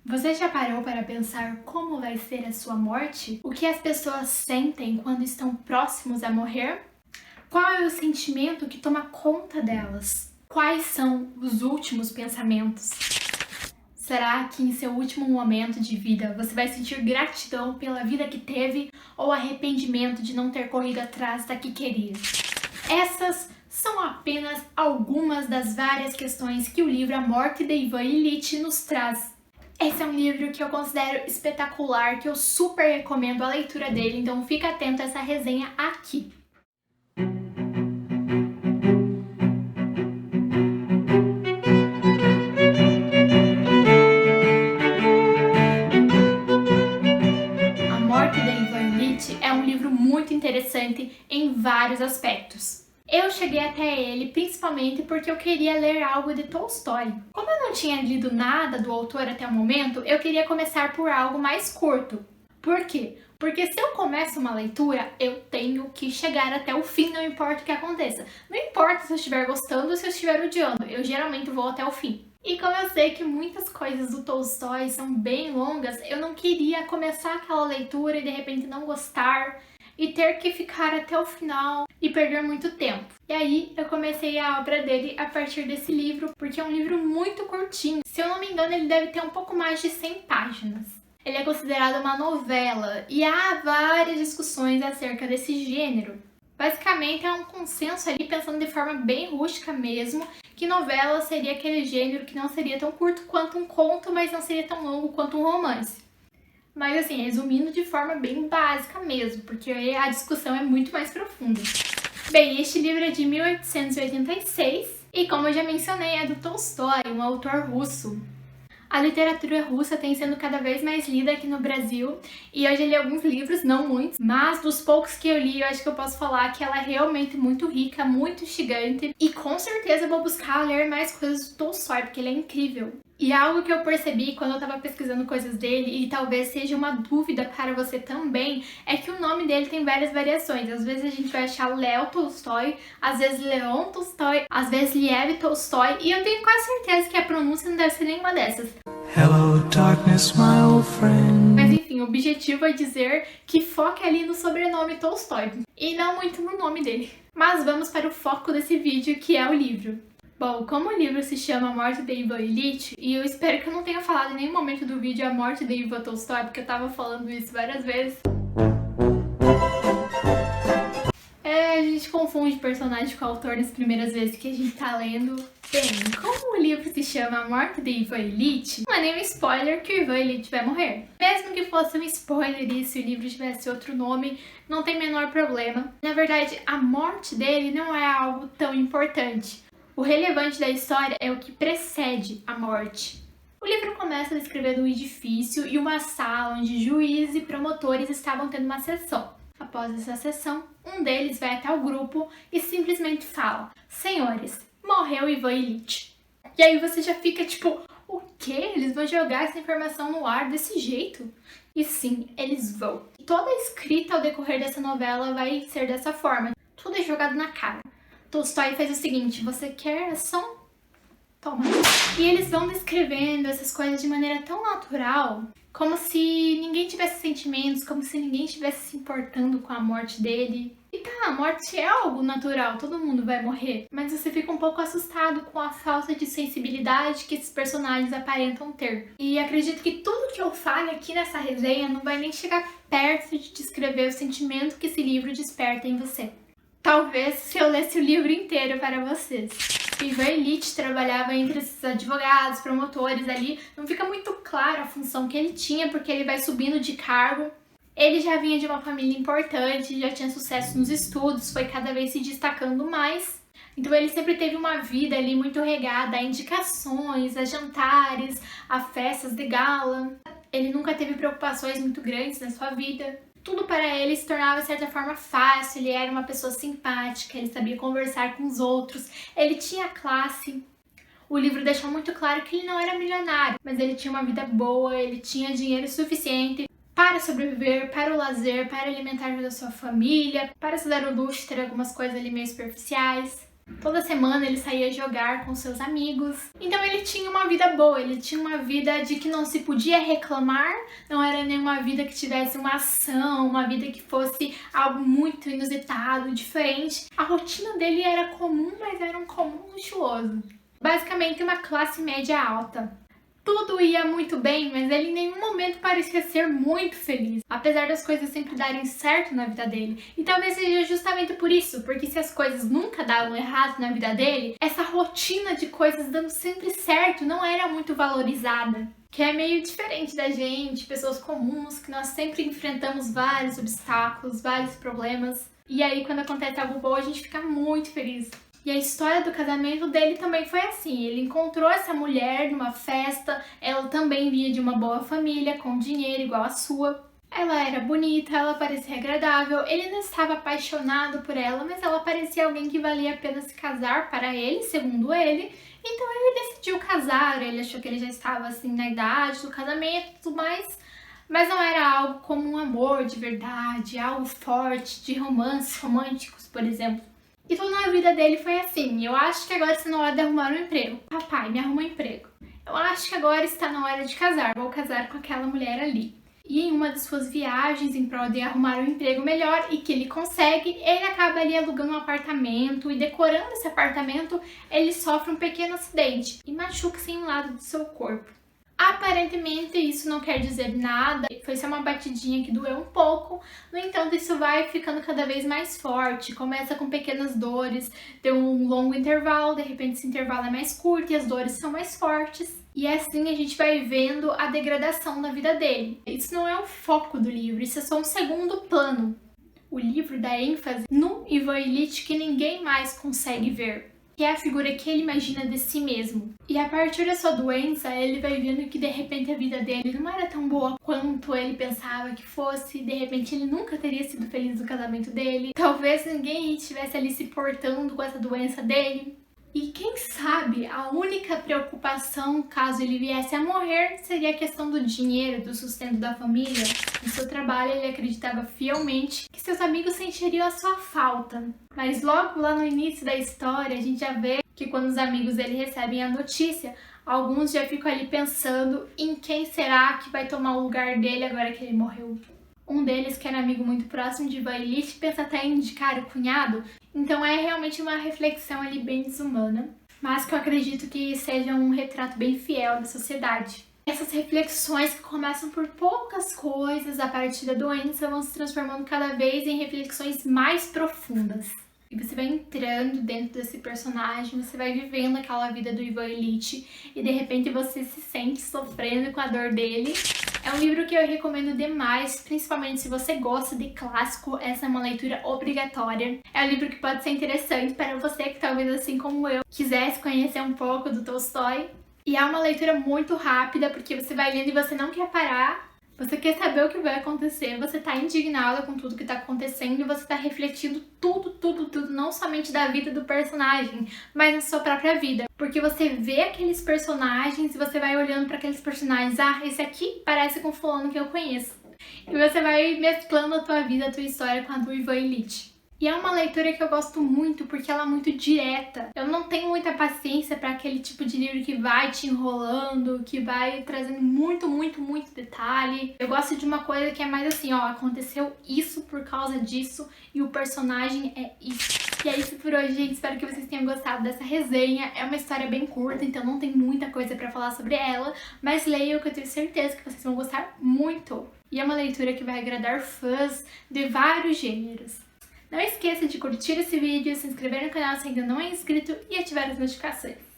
Você já parou para pensar como vai ser a sua morte? O que as pessoas sentem quando estão próximos a morrer? Qual é o sentimento que toma conta delas? Quais são os últimos pensamentos? Será que em seu último momento de vida você vai sentir gratidão pela vida que teve ou arrependimento de não ter corrido atrás da que queria? Essas são apenas algumas das várias questões que o livro A Morte de Ivan Ilitch nos traz. Esse é um livro que eu considero espetacular, que eu super recomendo a leitura dele, então fica atento a essa resenha aqui. A Morte de Ivan Ilitch é um livro muito interessante em vários aspectos. Eu cheguei até ele principalmente porque eu queria ler algo de Tolstói. Como eu não tinha lido nada do autor até o momento, eu queria começar por algo mais curto. Por quê? Porque se eu começo uma leitura, eu tenho que chegar até o fim, não importa o que aconteça. Não importa se eu estiver gostando ou se eu estiver odiando, eu geralmente vou até o fim. E como eu sei que muitas coisas do Tolstói são bem longas, eu não queria começar aquela leitura e de repente não gostar e ter que ficar até o final e perder muito tempo. E aí eu comecei a obra dele a partir desse livro, porque é um livro muito curtinho. Se eu não me engano, ele deve ter um pouco mais de 100 páginas. Ele é considerado uma novela e há várias discussões acerca desse gênero. Basicamente é um consenso ali, pensando de forma bem rústica mesmo, que novela seria aquele gênero que não seria tão curto quanto um conto, mas não seria tão longo quanto um romance. Mas assim, resumindo de forma bem básica mesmo, porque a discussão é muito mais profunda. Bem, este livro é de 1886 e, como eu já mencionei, é do Tolstói, um autor russo. A literatura russa tem sendo cada vez mais lida aqui no Brasil e eu já li alguns livros, não muitos, mas dos poucos que eu li, eu acho que eu posso falar que ela é realmente muito rica, muito instigante e com certeza eu vou buscar ler mais coisas do Tolstói, porque ele é incrível. E algo que eu percebi quando eu tava pesquisando coisas dele, e talvez seja uma dúvida para você também, é que o nome dele tem várias variações. Às vezes a gente vai achar Léo Tolstói, às vezes Leon Tolstói, às vezes Liev Tolstói, e eu tenho quase certeza que a pronúncia não deve ser nenhuma dessas. Hello, darkness, my old friend. Mas enfim, o objetivo é dizer que foque ali no sobrenome Tolstói, e não muito no nome dele. Mas vamos para o foco desse vídeo, que é o livro. Bom, como o livro se chama A Morte de Ivan Ilitch, e eu espero que eu não tenha falado em nenhum momento do vídeo A Morte de Ivan Tolstói, porque eu tava falando isso várias vezes. A gente confunde personagem com autor nas primeiras vezes que a gente tá lendo. Bem, como o livro se chama A Morte de Ivan Ilitch, não é nenhum spoiler que o Ivan Ilitch vai morrer. Mesmo que fosse um spoiler e se o livro tivesse outro nome, não tem menor problema. Na verdade, a morte dele não é algo tão importante. O relevante da história é o que precede a morte. O livro começa descrevendo um edifício e uma sala onde juízes e promotores estavam tendo uma sessão. Após essa sessão, um deles vai até o grupo e simplesmente fala: "Senhores, morreu Ivan Ilitch." E aí você já fica tipo, o quê? Eles vão jogar essa informação no ar desse jeito? E sim, eles vão. Toda a escrita ao decorrer dessa novela vai ser dessa forma. Tudo é jogado na cara. Tolstói fez o seguinte: você quer ação? Toma. E eles vão descrevendo essas coisas de maneira tão natural, como se ninguém tivesse sentimentos, como se ninguém estivesse se importando com a morte dele. E tá, a morte é algo natural, todo mundo vai morrer, mas você fica um pouco assustado com a falta de sensibilidade que esses personagens aparentam ter. E acredito que tudo que eu fale aqui nessa resenha não vai nem chegar perto de descrever o sentimento que esse livro desperta em você. Talvez se eu lesse o livro inteiro para vocês. Ivan Ilitch trabalhava entre esses advogados, promotores ali, não fica muito clara a função que ele tinha, porque ele vai subindo de cargo. Ele já vinha de uma família importante, já tinha sucesso nos estudos, foi cada vez se destacando mais. Então ele sempre teve uma vida ali muito regada a indicações, a jantares, a festas de gala. Ele nunca teve preocupações muito grandes na sua vida. Tudo para ele se tornava de certa forma fácil, ele era uma pessoa simpática, ele sabia conversar com os outros, ele tinha classe. O livro deixou muito claro que ele não era milionário, mas ele tinha uma vida boa, ele tinha dinheiro suficiente para sobreviver, para o lazer, para alimentar toda a sua família, para se dar o luxo de ter algumas coisas ali meio superficiais. Toda semana ele saía jogar com seus amigos. Então ele tinha uma vida boa, ele tinha uma vida de que não se podia reclamar, não era nenhuma vida que tivesse uma ação, uma vida que fosse algo muito inusitado, diferente. A rotina dele era comum, mas era um comum luxuoso. Basicamente uma classe média alta. Tudo ia muito bem, mas ele em nenhum momento parecia ser muito feliz, apesar das coisas sempre darem certo na vida dele. E talvez seja justamente por isso, porque se as coisas nunca davam errado na vida dele, essa rotina de coisas dando sempre certo não era muito valorizada. Que é meio diferente da gente, pessoas comuns, que nós sempre enfrentamos vários obstáculos, vários problemas. E aí quando acontece algo bom, a gente fica muito feliz. E a história do casamento dele também foi assim. Ele encontrou essa mulher numa festa, ela também vinha de uma boa família, com dinheiro igual a sua. Ela era bonita, ela parecia agradável, ele não estava apaixonado por ela, mas ela parecia alguém que valia a pena se casar para ele, segundo ele. Então ele decidiu casar, ele achou que ele já estava assim na idade do casamento e tudo mais. Mas não era algo como um amor de verdade, algo forte, de romances românticos, por exemplo. E tudo na vida dele foi assim. Eu acho que agora está na hora de arrumar um emprego. Papai, me arruma um emprego. Eu acho que agora está na hora de casar. Vou casar com aquela mulher ali. E em uma de suas viagens em prol de arrumar um emprego melhor e que ele consegue, ele acaba ali alugando um apartamento e decorando esse apartamento, ele sofre um pequeno acidente e machuca-se em um lado do seu corpo. Aparentemente isso não quer dizer nada, foi só uma batidinha que doeu um pouco, no entanto isso vai ficando cada vez mais forte, começa com pequenas dores, tem um longo intervalo, de repente esse intervalo é mais curto e as dores são mais fortes. E assim a gente vai vendo a degradação da vida dele. Isso não é o foco do livro, isso é só um segundo plano. O livro dá ênfase no Ivan Ilitch que ninguém mais consegue ver, que é a figura que ele imagina de si mesmo. E a partir da sua doença, ele vai vendo que de repente a vida dele não era tão boa quanto ele pensava que fosse, de repente ele nunca teria sido feliz no casamento dele, talvez ninguém estivesse ali se portando com essa doença dele. E quem sabe a única preocupação, caso ele viesse a morrer, seria a questão do dinheiro, do sustento da família. No seu trabalho ele acreditava fielmente que seus amigos sentiriam a sua falta. Mas logo lá no início da história a gente já vê que quando os amigos dele recebem a notícia, alguns já ficam ali pensando em quem será que vai tomar o lugar dele agora que ele morreu. Um deles, que era amigo muito próximo de Ivan Ilitch, pensa até em indicar o cunhado. Então é realmente uma reflexão ali bem desumana, mas que eu acredito que seja um retrato bem fiel da sociedade. Essas reflexões que começam por poucas coisas a partir da doença vão se transformando cada vez em reflexões mais profundas. E você vai entrando dentro desse personagem, você vai vivendo aquela vida do Ivan Ilitch e de repente você se sente sofrendo com a dor dele. É um livro que eu recomendo demais, principalmente se você gosta de clássico, essa é uma leitura obrigatória. É um livro que pode ser interessante para você que talvez assim como eu quisesse conhecer um pouco do Tolstói. E é uma leitura muito rápida, porque você vai lendo e você não quer parar. Você quer saber o que vai acontecer, você tá indignada com tudo que tá acontecendo e você tá refletindo tudo, não somente da vida do personagem, mas na sua própria vida. Porque você vê aqueles personagens e você vai olhando para aqueles personagens, esse aqui parece com fulano que eu conheço. E você vai mesclando a tua vida, a tua história com a do Ivan Ilitch. E é uma leitura que eu gosto muito porque ela é muito direta. Eu não tenho muita paciência para aquele tipo de livro que vai te enrolando, que vai trazendo muito detalhe. Eu gosto de uma coisa que é mais assim, aconteceu isso por causa disso e o personagem é isso. E é isso por hoje, gente. Espero que vocês tenham gostado dessa resenha. É uma história bem curta, então não tem muita coisa pra falar sobre ela, mas leiam que eu tenho certeza que vocês vão gostar muito. E é uma leitura que vai agradar fãs de vários gêneros. Não esqueça de curtir esse vídeo, se inscrever no canal se ainda não é inscrito e ativar as notificações.